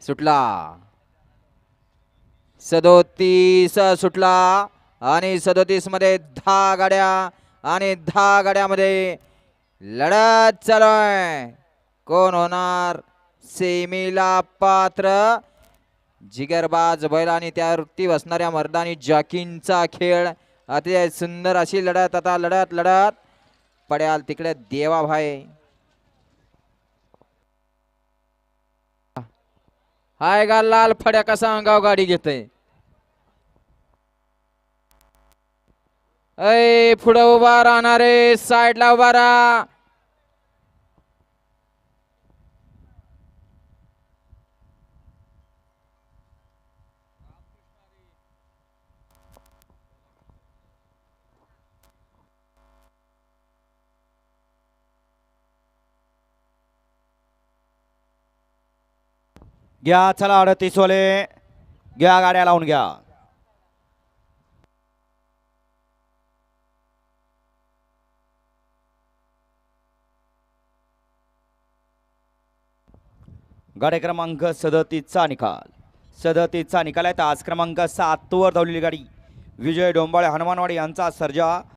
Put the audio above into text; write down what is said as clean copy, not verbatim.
सुटला 37 सुटला आणि 37 मध्ये 10 गाड्या आणि 10 गाड्यामध्ये लढत चालू आहे. कोण होणार सेमीला पात्र? जिगरबाज बैल आणि त्यावरती बसणाऱ्या मर्दानी जॉकींचा खेळ. अतिशय सुंदर अशी लढत आता लढत लढत पड्याल तिकडे देवाभाई. हाय गा लाल फड्या कसा अंगाव गाडी घेतय. ऐ पुढे उभा राहणारे साईडला उभा राहा. घ्या चला 38 वाले घ्या गाड्या लावून घ्या. गाडी क्रमांक 37चा निकाल. 37चा निकाल आहे. आज क्रमांक 7 वर धावलेली गाडी विजय डोंबाळे हनुमानवाडी यांचा सर्जा